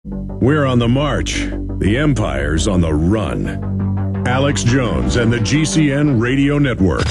We're on the march. The Empire's on the run. Alex Jones and the GCN Radio Network.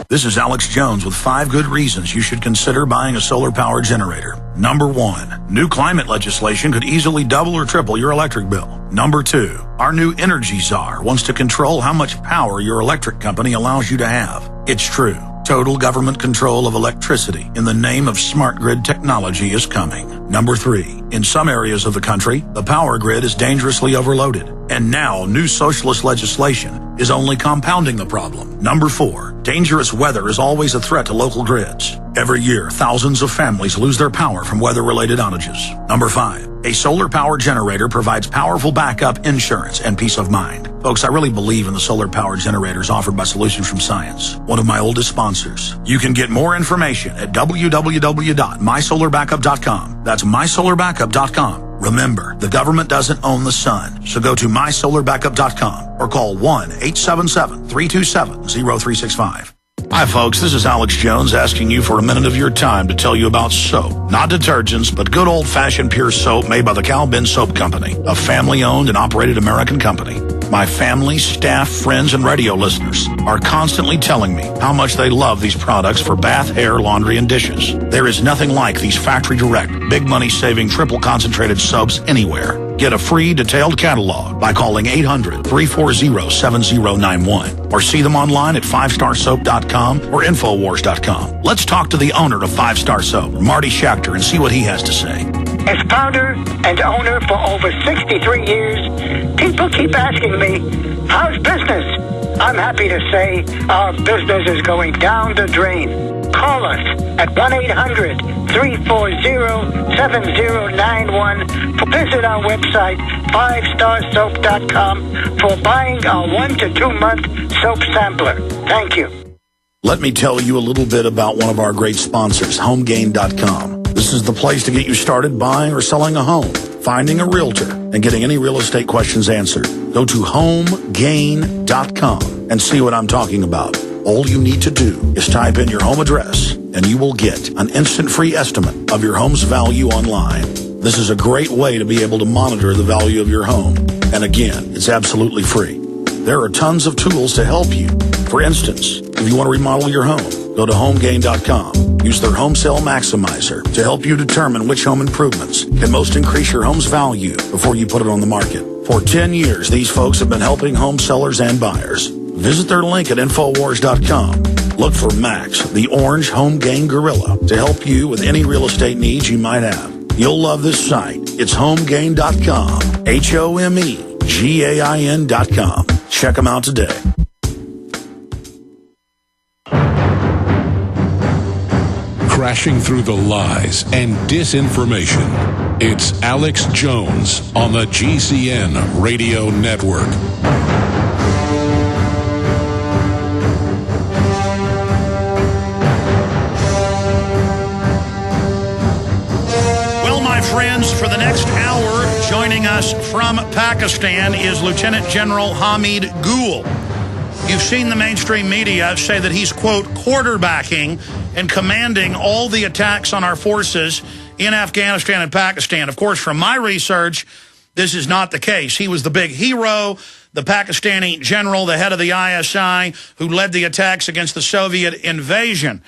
This is Alex Jones with 5 good reasons you should consider buying a solar power generator. Number 1, new climate legislation could easily double or triple your electric bill. Number 2, our new energy czar wants to control how much power your electric company allows you to have. It's true. Total government control of electricity in the name of smart grid technology is coming. Number 3, in some areas of the country, the power grid is dangerously overloaded. And now, new socialist legislation is only compounding the problem. Number 4, dangerous weather is always a threat to local grids. Every year, thousands of families lose their power from weather-related outages. Number 5, a solar power generator provides powerful backup insurance and peace of mind. Folks, I really believe in the solar power generators offered by Solutions from Science, one of my oldest sponsors. You can get more information at www.mysolarbackup.com. That's mysolarbackup.com. Remember, the government doesn't own the sun, so go to mysolarbackup.com or call 1-877-327-0365. Hi folks, this is Alex Jones asking you for a minute of your time to tell you about soap. Not detergents, but good old-fashioned pure soap made by the Cal Ben Soap Company, a family-owned and operated American company. My family, staff, friends, and radio listeners are constantly telling me how much they love these products for bath, hair, laundry, and dishes. There is nothing like these factory-direct, big money-saving, triple-concentrated soaps anywhere. Get a free detailed catalog by calling 800-340-7091 or see them online at 5starsoap.com or Infowars.com. Let's talk to the owner of 5 Star Soap, Marty Schachter, and see what he has to say. As founder and owner for over 63 years, people keep asking me, how's business? I'm happy to say our business is going down the drain. Call us at 1-800-340-7091 or visit our website, 5starsoap.com, for buying our 1 to 2 month soap sampler. Thank you. Let me tell you a little bit about one of our great sponsors, HomeGain.com. This is the place to get you started buying or selling a home, finding a realtor, and getting any real estate questions answered. Go to HomeGain.com and see what I'm talking about. All you need to do is type in your home address, and you will get an instant free estimate of your home's value online. This is a great way to be able to monitor the value of your home. And again, it's absolutely free. There are tons of tools to help you. For instance, if you want to remodel your home, go to HomeGain.com. Use their Home Sale Maximizer to help you determine which home improvements can most increase your home's value before you put it on the market. For 10 years, these folks have been helping home sellers and buyers. Visit their link at Infowars.com. Look for Max, the orange Home Gain Gorilla, to help you with any real estate needs you might have. You'll love this site. It's HomeGain.com. HomeGain.com. Check them out today. Crashing through the lies and disinformation. It's Alex Jones on the GCN Radio Network. Well, my friends, for the next hour, joining us from Pakistan is Lieutenant General Hamid Gul. You've seen the mainstream media say that he's, quote, quarterbacking and commanding all the attacks on our forces in Afghanistan and Pakistan. Of course, from my research, this is not the case. He was the big hero, the Pakistani general, the head of the ISI, who led the attacks against the Soviet invasion.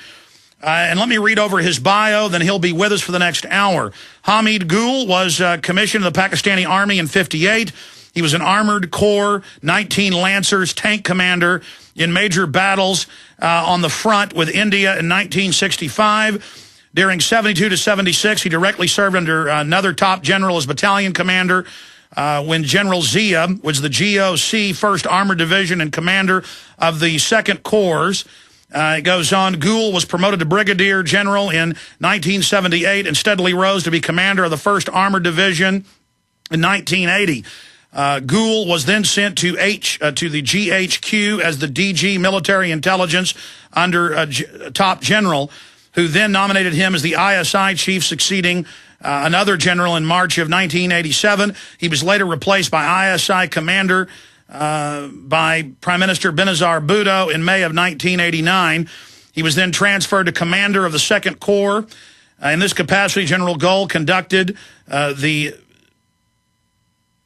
And let me read over his bio, then he'll be with us for the next hour. Hamid Gul was commissioned in the Pakistani Army in '58. He was an Armored Corps 19 Lancers tank commander in major battles on the front with India in 1965. During 72 to 76, he directly served under another top general as battalion commander when General Zia was the GOC 1st Armored Division and commander of the 2nd Corps. It goes on, Gul was promoted to brigadier general in 1978 and steadily rose to be commander of the 1st Armored Division in 1980. Gul was then sent to the GHQ as the DG Military Intelligence under a top general, who then nominated him as the ISI chief, succeeding another general in March of 1987. He was later replaced by ISI commander by Prime Minister Benazir Bhutto in May of 1989. He was then transferred to commander of the 2nd Corps In this capacity, General Gul conducted the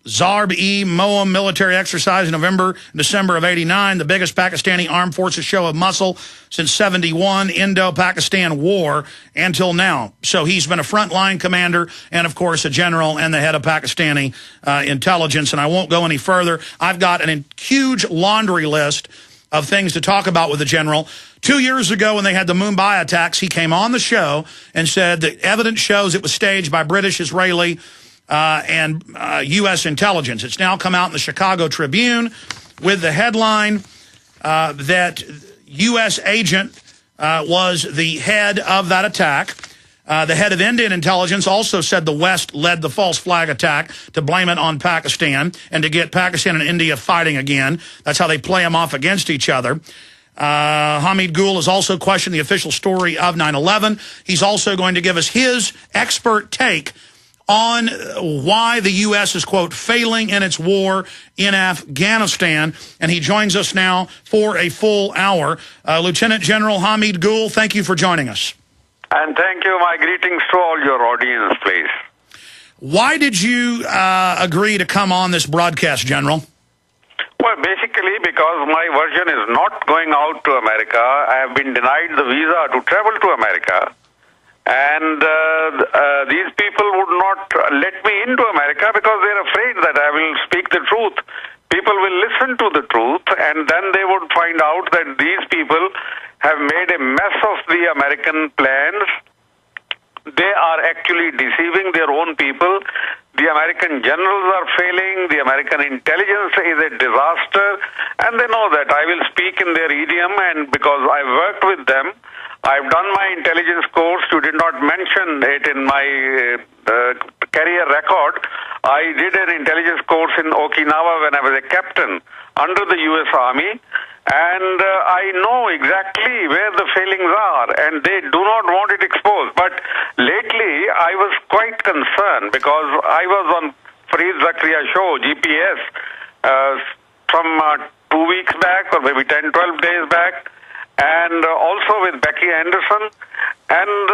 Zarb-e-Moam military exercise in November and December of '89, the biggest Pakistani armed forces show of muscle since '71 Indo-Pakistan War until now. So he's been a frontline commander and, of course, a general and the head of Pakistani intelligence. And I won't go any further. I've got a huge laundry list of things to talk about with the general. 2 years ago, when they had the Mumbai attacks, he came on the show and said that evidence shows it was staged by British, Israeli, and U.S. intelligence. It's now come out in the Chicago Tribune with the headline that U.S. agent was the head of that attack. The head of Indian intelligence also said the West led the false flag attack to blame it on Pakistan and to get Pakistan and India fighting again. That's how they play them off against each other. Hamid Gul has also questioned the official story of 9/11. He's also going to give us his expert take on why the U.S. is, quote, failing in its war in Afghanistan. And he joins us now for a full hour. Lieutenant General Hamid Gul, thank you for joining us. And thank you. My greetings to all your audience, please. Why did you agree to come on this broadcast, General? Well, basically because my version is not going out to America. I have been denied the visa to travel to America. And these people would not let me into America because they're afraid that I will speak the truth. People will listen to the truth, and then they would find out that these people have made a mess of the American plans. They are actually deceiving their own people. The American generals are failing. The American intelligence is a disaster. And they know that I will speak in their idiom, and because I worked with them, I've done my intelligence course. You did not mention it in my career record. I did an intelligence course in Okinawa when I was a captain under the U.S. Army. And I know exactly where the failings are, and they do not want it exposed. But lately, I was quite concerned because I was on Fareed Zakaria's show, GPS, from 2 weeks back or maybe 10, 12 days back, and also with Becky Anderson, and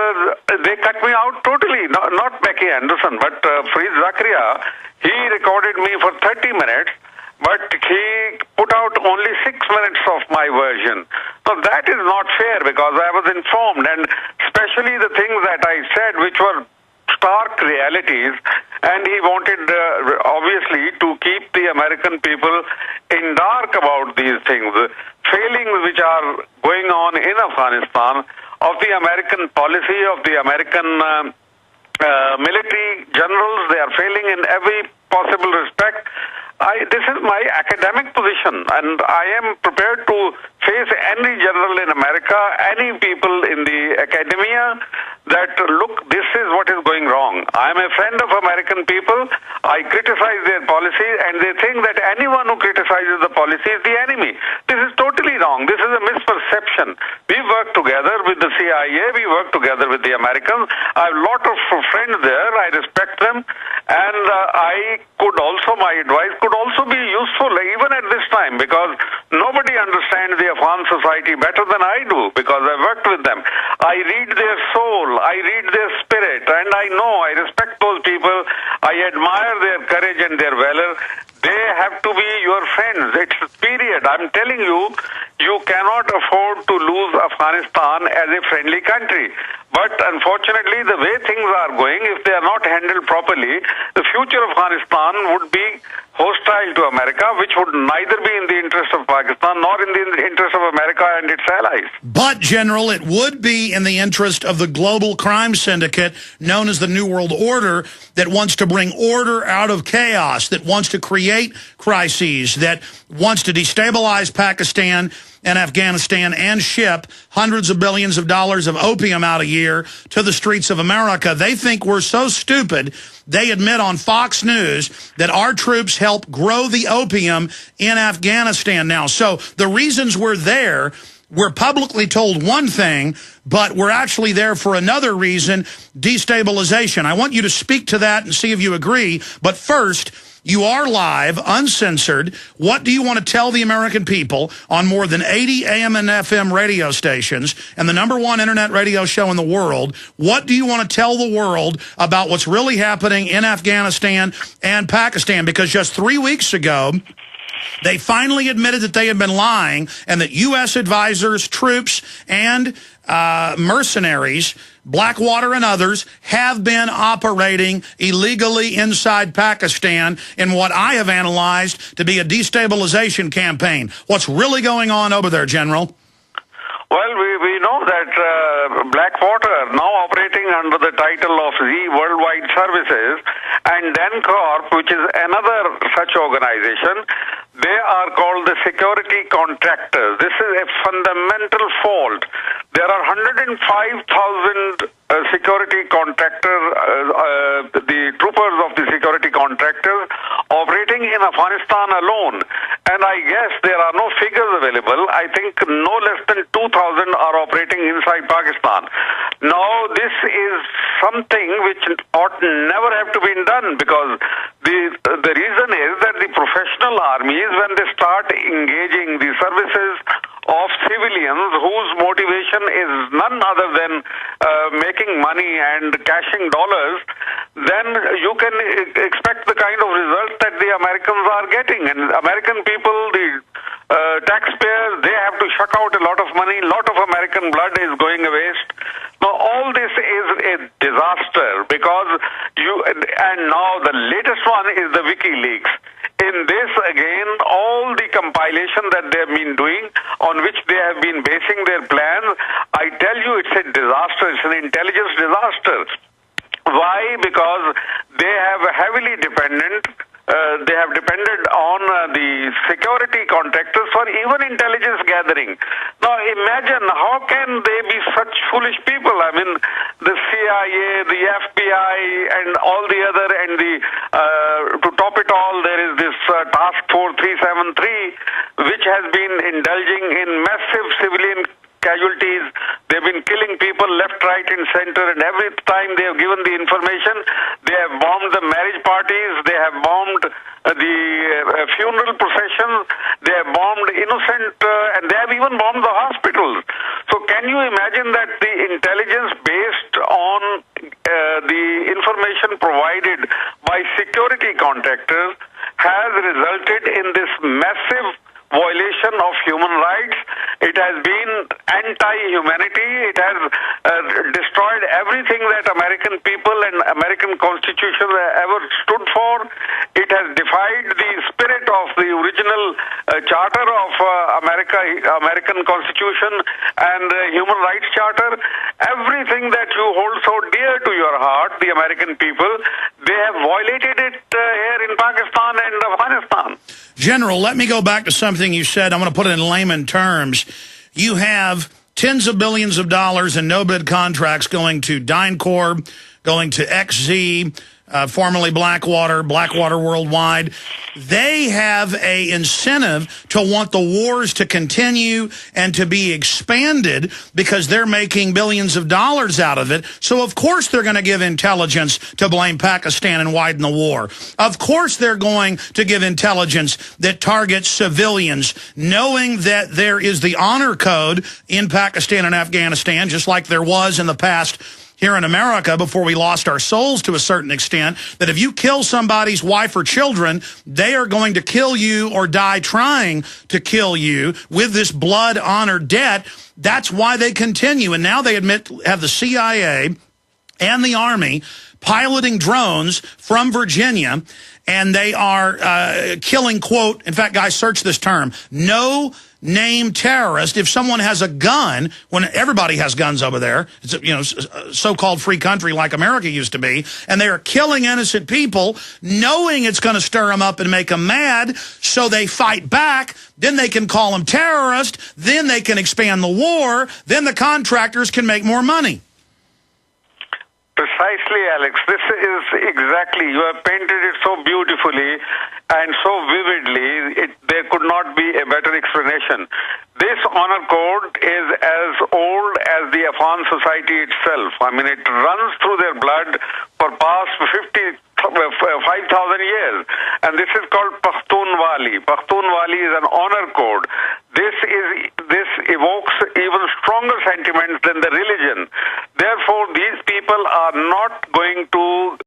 they cut me out totally. Not Becky Anderson, but Fareed Zakaria. He recorded me for 30 minutes, but he put out only 6 minutes of my version. So that is not fair because I was informed, and especially the things that I said, which were stark realities, and he wanted, obviously, to keep the American people in dark about these things. Failings which are going on in Afghanistan, of the American policy, of the American military generals, they are failing in every possible respect. This is my academic position, and I am prepared to face any general in America, any people in the academia, that, look, this is what is going wrong. I am a friend of American people. I criticize their policy, and they think that anyone who criticizes the policy is the enemy. This is totally wrong. This is a misperception. We work together with the CIA. We work together with the Americans. I have a lot of friends there. I respect them. And my advice could also be useful even at this time, because nobody understands the Afghan society better than I do, because I worked with them. I read their soul, I read their spirit, and I know, I respect those people. I admire their courage and their valor. They have to be your friends. It's period. I'm telling you, you cannot afford to lose Afghanistan as a friendly country. But unfortunately, the way things are going, if they are not handled properly, the future of Afghanistan would be hostile to America, which would neither be in the interest of Pakistan nor in the interest of America and its allies. But, General, it would be in the interest of the global crime syndicate known as the New World Order, that wants to bring order out of chaos, that wants to create crises, that wants to destabilize Pakistan and Afghanistan and ship hundreds of billions of dollars of opium out a year to the streets of America. They think we're so stupid, they admit on Fox News that our troops help grow the opium in Afghanistan now. So the reasons we're there, we're publicly told one thing, but we're actually there for another reason, destabilization. I want you to speak to that and see if you agree. But first, you are live, uncensored. What do you want to tell the American people on more than 80 AM and FM radio stations and the #1 internet radio show in the world? What do you want to tell the world about what's really happening in Afghanistan and Pakistan? Because just 3 weeks ago, they finally admitted that they had been lying and that U.S. advisors, troops, and mercenaries, Blackwater and others, have been operating illegally inside Pakistan in what I have analyzed to be a destabilization campaign. What's really going on over there, General? Well, we know that Blackwater, now operating under the title of Z Worldwide Services, and DenCorp, which is another such organization, they are called the security contractors. This is a fundamental fault. There are 105,000 security contractors, the troopers of the security contractors operating in Afghanistan alone. And I guess there are no figures available. I think no less than 2,000 are operating inside Pakistan. Now, this is something which ought never have to be done, because the reason is that the professional armies, when they start engaging the services of civilians whose motivation is none other than making money and cashing dollars, then you can expect the kind of result that the Americans are getting. And American people, the taxpayers, they have to shuck out a lot of money. A lot of American blood is going a waste. Now, all this is a disaster, because and now the latest one is the Wikileaks. In this, again, all the compilation that they have been doing, on which they have been basing their plans, I tell you, it's a disaster. It's an intelligence disaster. Why? Because they have heavily depended on the security contractors for even intelligence gathering. Now, imagine, how can they be such foolish people? I mean, the CIA, the FBI, and all the other, and to top it all, there is this Task Force 373, which has been indulging in massive civilian casualties. They've been killing people left, right, and center, and every time they have given the information, they have bombed the marriage parties, they have bombed the funeral processions, they have bombed innocent, and they have even bombed the hospitals. So can you imagine that the intelligence based on the information provided by security contractors has resulted in this massive violation of human rights? It has been anti-humanity. It has destroyed everything that American people and American Constitution ever stood for. It has defied the spirit of the original charter of American Constitution and Human Rights Charter. Everything that you hold so dear to your heart, the American people, they have violated it here in Pakistan and Afghanistan. General, let me go back to something you said. I'm going to put it in layman terms. You have tens of billions of dollars in no-bid contracts going to DynCorp, going to XZ, formerly Blackwater Worldwide. They have an incentive to want the wars to continue and to be expanded because they're making billions of dollars out of it. So, of course, they're going to give intelligence to blame Pakistan and widen the war. Of course, they're going to give intelligence that targets civilians, knowing that there is the honor code in Pakistan and Afghanistan, just like there was in the past here in America before we lost our souls to a certain extent, that if you kill somebody's wife or children, they are going to kill you or die trying to kill you with this blood honor debt. That's why they continue. And now they have the CIA and the Army piloting drones from Virginia, and they are killing, quote, in fact, guys, search this term, no-name terrorist. If someone has a gun, when everybody has guns over there, it's a so-called free country like America used to be, and they are killing innocent people, knowing it's going to stir them up and make them mad, so they fight back. Then they can call them terrorists. Then they can expand the war. Then the contractors can make more money. Precisely. Precisely, Alex. This is exactly, you have painted it so beautifully and so vividly, there could not be a better explanation. This honor code is as old as the Afghan society itself. I mean, it runs through their blood for past 5,000 years. And this is called Pakhtunwali. Pakhtunwali is an honor code. This evokes even stronger sentiments than the religious